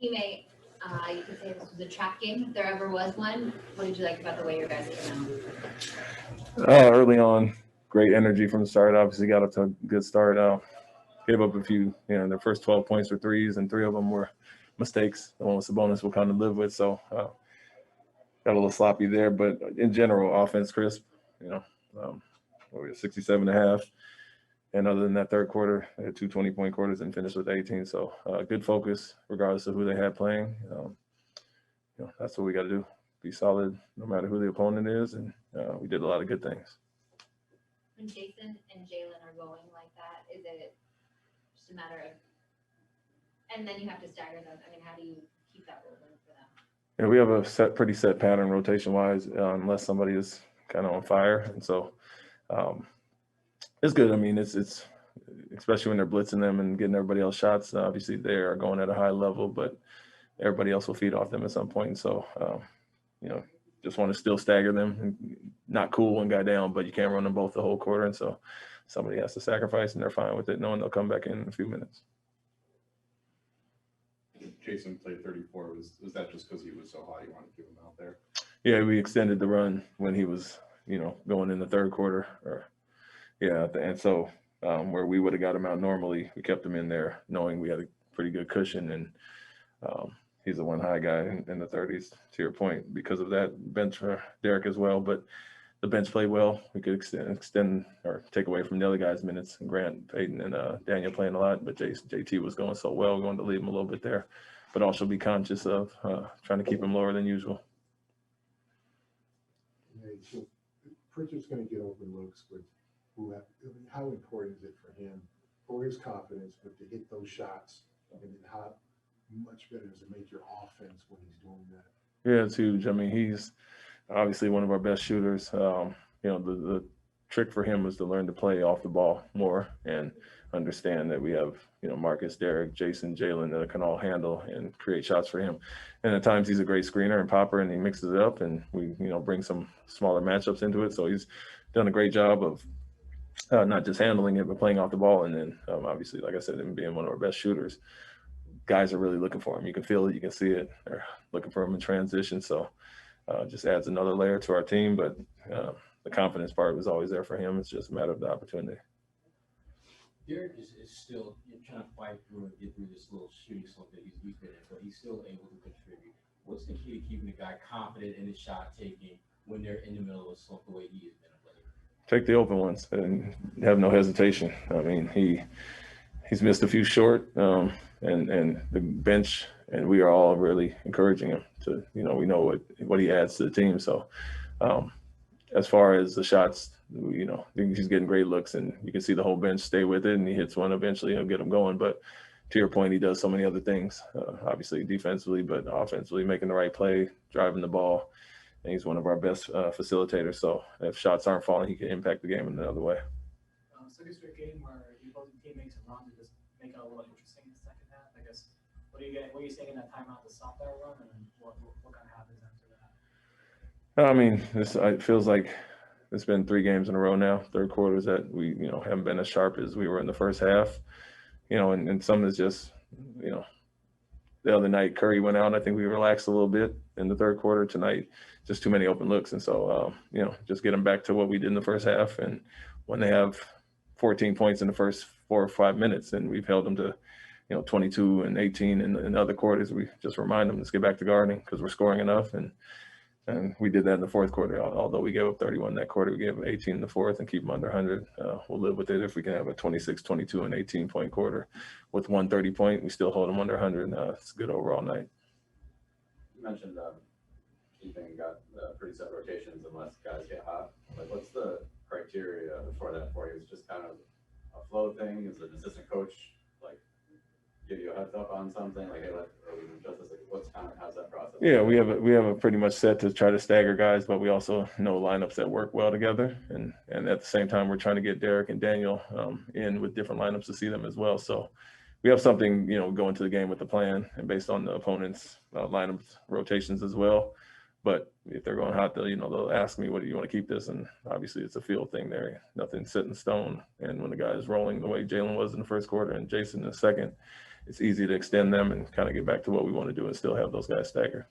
Ime, you could say this was a trap game if there ever was one. What did you like about the way your guys came out? Early on, great energy from the start. Obviously, got up to a good start. Gave up a few, their first 12 points were threes, and three of them were mistakes. The one with Sabonis we'll kind of live with. So got a little sloppy there. But in general, offense crisp, you know, um, what were we, 67 and a half. And other than that third quarter, they had two 20-point quarters and finished with 18. So good focus, regardless of who they had playing. That's what we got to do. Be solid no matter who the opponent is. And we did a lot of good things. When Jason and Jalen are going like that, is it just a matter of, and then you have to stagger them? I mean, how do you keep that rolling for them? Yeah, we have a pretty set pattern rotation-wise, unless somebody is kind of on fire. And so it's good. I mean, it's especially when they're blitzing them and getting everybody else shots. Obviously, they are going at a high level, but everybody else will feed off them at some point. And so, just want to still stagger them. And not cool one guy down, but you can't run them both the whole quarter. And so somebody has to sacrifice, and they're fine with it, knowing they'll come back in a few minutes. Jason played 34. Was that just because he was so hot you wanted to keep him out there? Yeah, we extended the run when he was, going in the third quarter. And so where we would have got him out normally, we kept him in there knowing we had a pretty good cushion. And he's a one high guy in the 30s, to your point, because of that bench for Derek as well. But the bench played well. We could extend or take away from the other guys' minutes. And Grant, Payton, and Daniel playing a lot, but JT was going so well. We wanted to leave him a little bit there, but also be conscious of trying to keep him lower than usual. So Pritchard's going to get open looks, but how important is it for him, for his confidence, but to hit those shots? And then how much better does it make your offense when he's doing that? Yeah, it's huge. I mean, he's obviously one of our best shooters. The trick for him was to learn to play off the ball more and understand that we have, Marcus, Derek, Jason, Jalen that can all handle and create shots for him. And at times he's a great screener and popper, and he mixes it up, and we, bring some smaller matchups into it. So he's done a great job of not just handling it, but playing off the ball. And then obviously, like I said, him being one of our best shooters, guys are really looking for him. You can feel it, you can see it. They're looking for him in transition. So just adds another layer to our team. But the confidence part was always there for him. It's just a matter of the opportunity. Derek is still trying to fight through and get through this little shooting slump that he's been in, but he's still able to contribute. What's the key to keeping the guy confident in his shot taking when they're in the middle of a slump the way he has been playing? Take the open ones and have no hesitation. I mean, he's missed a few short, and the bench, and we are all really encouraging him to, we know what he adds to the team. So as far as the shots, he's getting great looks, and you can see the whole bench stay with it, and he hits one eventually, he'll get him going. But to your point, he does so many other things, obviously defensively, but offensively, making the right play, driving the ball. And he's one of our best facilitators. So if shots aren't falling, he can impact the game in another way. Second straight game where your opposing team makes a run to just make it a little interesting in the second half. I guess what are you seeing in that timeout to stop that run, and then what kind of happens after that? I mean, it feels like it's been 3 games in a row now, third quarters that we haven't been as sharp as we were in the first half. And some is just the other night Curry went out. I think we relaxed a little bit in the third quarter. Tonight, just too many open looks. And so, just get them back to what we did in the first half. And when they have 14 points in the first 4 or 5 minutes, and we've held them to, 22 and 18 in other quarters, we just remind them, let's get back to guarding because we're scoring enough. And we did that in the fourth quarter. Although we gave up 31 that quarter, we gave up 18 in the fourth and keep them under 100. We'll live with it if we can have a 26, 22, and 18-point quarter. With 130-point, we still hold them under 100. It's a good overall night. You mentioned keeping pretty set rotations unless guys get hot. What's the criteria for that for you? Is it just kind of a flow thing? Is an assistant coach give you a heads up on something hey, or we adjust this? How's that process? Yeah, we have a pretty much set to try to stagger guys, but we also know lineups that work well together, and at the same time we're trying to get Derek and Daniel in with different lineups to see them as well. So we have something going to the game with the plan and based on the opponent's lineups rotations as well. But if they're going hot, they'll ask me, what do you want to keep this? And obviously it's a field thing there. Nothing's set in stone. And when the guy is rolling the way Jalen was in the first quarter and Jason in the second, it's easy to extend them and kind of get back to what we want to do and still have those guys stagger.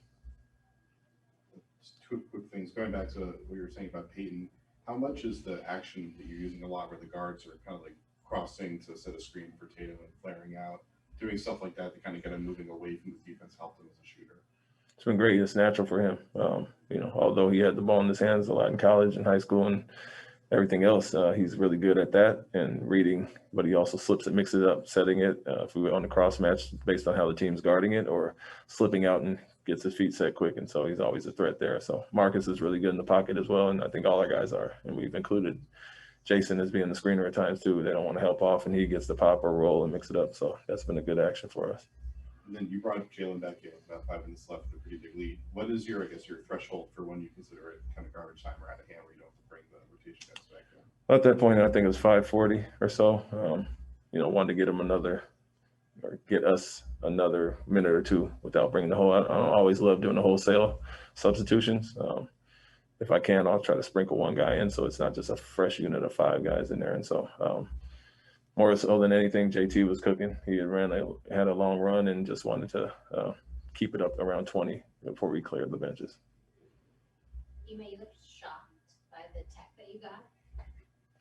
Just two quick things, going back to what you were saying about Payton, how much is the action that you're using a lot where the guards are kind of like crossing to set a screen for Tatum and flaring out, doing stuff like that to kind of get him moving away from the defense, help him as a shooter? It's been great. It's natural for him. Although he had the ball in his hands a lot in college and high school and everything else, he's really good at that and reading, but he also slips it, mixes it up, setting it. If we were on the cross match based on how the team's guarding it, or slipping out and gets his feet set quick. And so he's always a threat there. So Marcus is really good in the pocket as well. And I think all our guys are, and we've included Jason as being the screener at times too. They don't want to help off and he gets the pop or roll and mix it up. So that's been a good action for us. And then you brought up Jalen back in with about 5 minutes left, a pretty big lead. What is your threshold for when you consider it kind of garbage time or out of hand where you don't have to bring the rotation guys back in? At that point, I think it was 5:40 or so. Wanted to get him get us another minute or two without bringing the whole. I don't always love doing the wholesale substitutions. If I can, I'll try to sprinkle one guy in so it's not just a fresh unit of 5 guys in there. And so more so than anything, JT was cooking. He had a long run and just wanted to keep it up around 20 before we cleared the benches. You looked shocked by the tech that you got.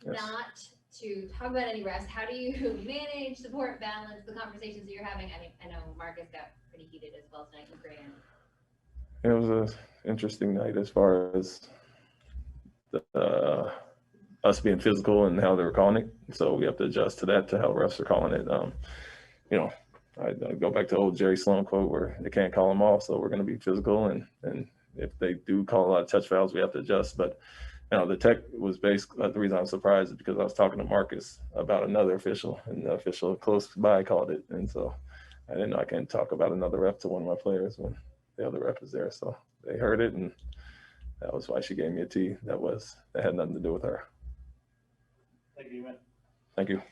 Yes. Not to talk about any rest, how do you manage, support, balance the conversations that you're having? I mean, I know Marcus got pretty heated as well tonight with Graham. It was an interesting night as far as us being physical and how they were calling it. So we have to adjust to that, to how refs are calling it. I go back to old Jerry Sloan quote where they can't call them off, so we're going to be physical. And if they do call a lot of touch fouls, we have to adjust. But the tech was basically, the reason I'm surprised is because I was talking to Marcus about another official, and the official close by called it. And so I didn't know I can't talk about another ref to one of my players when the other ref is there. So they heard it, and that was why she gave me a T. That had nothing to do with her. Thank you, man. Thank you.